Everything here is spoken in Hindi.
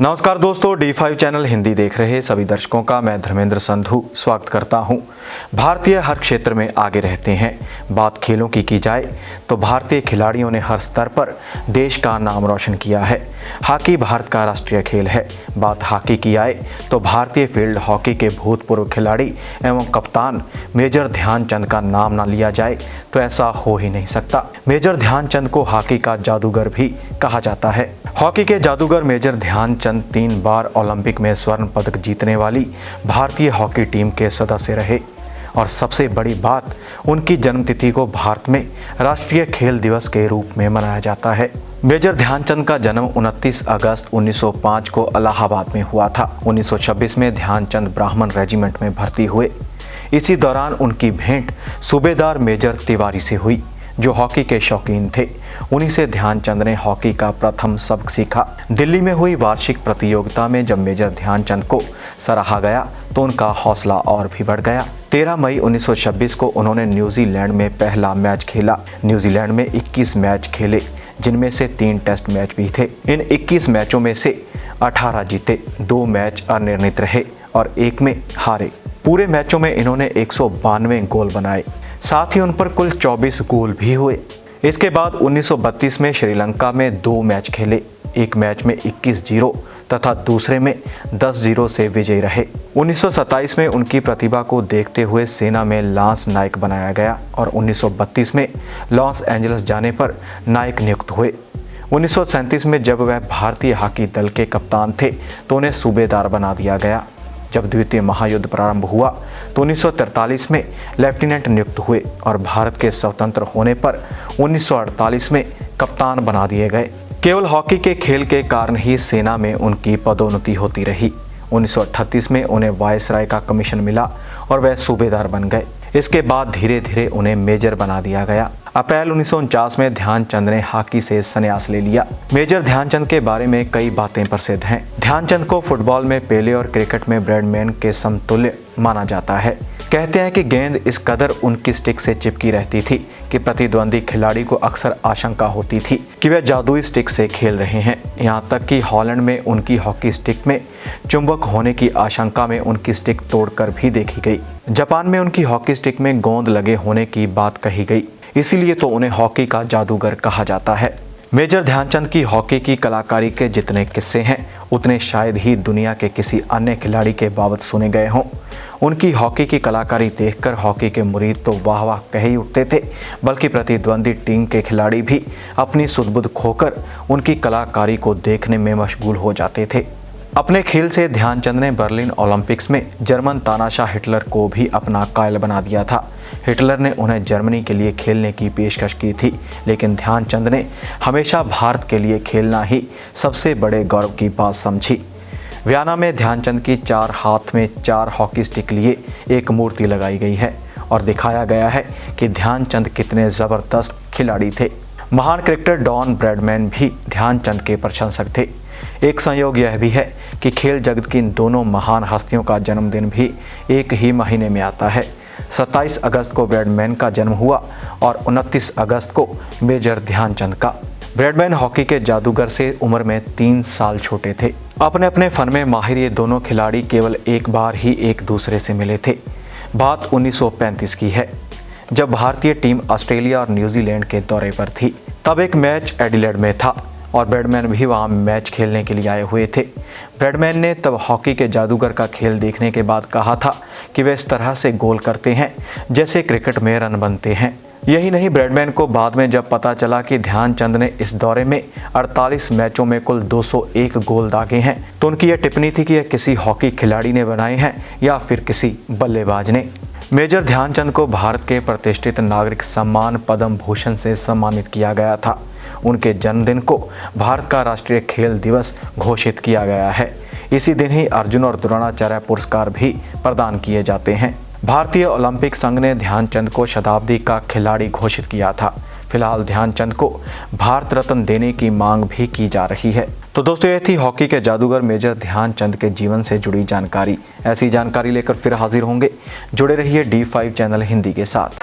नमस्कार दोस्तों, D5 चैनल हिंदी देख रहे सभी दर्शकों का मैं धर्मेंद्र संधू स्वागत करता हूं। भारतीय हर क्षेत्र में आगे रहते हैं। बात खेलों की जाए तो भारतीय खिलाड़ियों ने हर स्तर पर देश का नाम रोशन किया है। हॉकी भारत का राष्ट्रीय खेल है। बात हॉकी की आए तो भारतीय फील्ड हॉकी के भूतपूर्व खिलाड़ी एवं कप्तान मेजर ध्यानचंद का नाम न लिया जाए तो ऐसा हो ही नहीं सकता। मेजर ध्यानचंद को हॉकी का जादूगर भी कहा जाता है। हॉकी के जादूगर मेजर ध्यानचंद 3 बार ओलंपिक में स्वर्ण पदक जीतने वाली भारतीय हॉकी टीम के सदस्य रहे और सबसे बड़ी बात, उनकी जन्मतिथि को भारत में राष्ट्रीय खेल दिवस के रूप में मनाया जाता है। मेजर ध्यानचंद का जन्म 29 अगस्त 1905 को इलाहाबाद में हुआ था। 1926 में ध्यानचंद ब्राह्मण रेजिमेंट में भर्ती हुए। इसी दौरान उनकी भेंट सूबेदार मेजर तिवारी से हुई, जो हॉकी के शौकीन थे। उन्हीं से ध्यानचंद ने हॉकी का प्रथम सबक सीखा। दिल्ली में हुई वार्षिक प्रतियोगिता में जब मेजर ध्यानचंद को सराहा गया तो उनका हौसला और भी बढ़ गया। 13 मई 1926 को उन्होंने न्यूजीलैंड में पहला मैच खेला। न्यूजीलैंड में 21 मैच खेले, जिनमें से 3 टेस्ट मैच भी थे। इन 21 मैचों में से 18 जीते, 2 मैच अनिर्णीत रहे और 1 में हारे। पूरे मैचों में इन्होंने 192 गोल बनाए, साथ ही उन पर कुल 24 गोल भी हुए। इसके बाद 1932 में श्रीलंका में 2 मैच खेले। एक मैच में 21-0 तथा दूसरे में 10-0 से विजयी रहे। 1927 में उनकी प्रतिभा को देखते हुए सेना में लांस नायक बनाया गया और 1932 में लॉस एंजलिस जाने पर नायक नियुक्त हुए। 1937 में जब वह भारतीय हॉकी दल के कप्तान थे तो उन्हें सूबेदार बना दिया गया। जब द्वितीय महायुद्ध प्रारंभ हुआ तो 1943 में लेफ्टिनेंट नियुक्त हुए और भारत के स्वतंत्र होने पर 1948 में कप्तान बना दिए गए। केवल हॉकी के खेल के कारण ही सेना में उनकी पदोन्नति होती रही। 1938 में उन्हें वायसराय का कमीशन मिला और वह सूबेदार बन गए। इसके बाद धीरे धीरे उन्हें मेजर बना दिया गया। अप्रैल 1949 में ध्यानचंद ने हॉकी से संन्यास ले लिया। मेजर ध्यानचंद के बारे में कई बातें प्रसिद्ध हैं। ध्यानचंद को फुटबॉल में पेले और क्रिकेट में ब्रैडमैन के समतुल्य माना जाता है। कहते हैं कि गेंद इस कदर उनकी स्टिक से चिपकी रहती थी कि प्रतिद्वंदी खिलाड़ी को अक्सर आशंका होती थी कि वे जादुई स्टिक से खेल रहे हैं। यहाँ तक कि हॉलैंड में उनकी हॉकी स्टिक में चुंबक होने की आशंका में उनकी स्टिक तोड़कर भी देखी गई। जापान में उनकी हॉकी स्टिक में गोंद लगे होने की बात कही गई, इसीलिए तो उन्हें हॉकी का जादूगर कहा जाता है। मेजर ध्यानचंद की हॉकी की कलाकारी के जितने किस्से हैं उतने शायद ही दुनिया के किसी अन्य खिलाड़ी के बाबत सुने गए हों। उनकी हॉकी की कलाकारी देखकर हॉकी के मुरीद तो वाह वाह कह ही उठते थे, बल्कि प्रतिद्वंदी टीम के खिलाड़ी भी अपनी सुध-बुध खोकर उनकी कलाकारी को देखने में मशगूल हो जाते थे। अपने खेल से ध्यानचंद ने बर्लिन ओलंपिक्स में जर्मन तानाशाह हिटलर को भी अपना कायल बना दिया था। हिटलर ने उन्हें जर्मनी के लिए खेलने की पेशकश की थी, लेकिन ध्यानचंद ने हमेशा भारत के लिए खेलना ही सबसे बड़े गौरव की बात समझी। वियना में ध्यानचंद की 4 हाथ में 4 हॉकी स्टिक लिए एक मूर्ति लगाई गई है और दिखाया गया है कि ध्यानचंद कितने ज़बरदस्त खिलाड़ी थे। महान क्रिकेटर डॉन ब्रैडमैन भी ध्यानचंद के प्रशंसक थे। एक संयोग यह भी है कि खेल जगत की इन दोनों महान हस्तियों का जन्मदिन भी एक ही महीने में आता है। 27 अगस्त को ब्रैडमैन का जन्म हुआ और 29 अगस्त को मेजर ध्यानचंद का। ब्रैडमैन हॉकी के जादूगर से उम्र में 3 साल छोटे थे। अपने अपने फन में माहिर ये दोनों खिलाड़ी केवल एक बार ही एक दूसरे से मिले थे। बात 1935 की है, जब भारतीय टीम ऑस्ट्रेलिया और न्यूजीलैंड के दौरे पर थी। तब एक मैच एडिलेड में था और ब्रैडमैन भी वहां मैच खेलने के लिए आए हुए थे। ब्रैडमैन ने तब हॉकी के जादूगर का खेल देखने के बाद कहा था कि वे इस तरह से गोल करते हैं जैसे क्रिकेट में रन बनते हैं। यही नहीं, ब्रैडमैन को बाद में जब पता चला कि ध्यानचंद ने इस दौरे में 48 मैचों में कुल 201 गोल दागे हैं, तो उनकी यह टिप्पणी थी कि यह किसी हॉकी खिलाड़ी ने बनाए हैं या फिर किसी बल्लेबाज ने। मेजर ध्यानचंद को भारत के प्रतिष्ठित नागरिक सम्मान पद्म भूषण से सम्मानित किया गया था। उनके जन्मदिन को भारत का राष्ट्रीय खेल दिवस घोषित किया गया है। इसी दिन ही अर्जुन और द्रोणाचार्य पुरस्कार भी प्रदान किए जाते हैं। भारतीय ओलंपिक संघ ने ध्यानचंद को शताब्दी का खिलाड़ी घोषित किया था। फिलहाल ध्यानचंद को भारत रत्न देने की मांग भी की जा रही है। तो दोस्तों, ये थी हॉकी के जादूगर मेजर ध्यानचंद के जीवन से जुड़ी जानकारी। ऐसी जानकारी लेकर फिर हाजिर होंगे। जुड़े रहिए D5 चैनल हिंदी के साथ।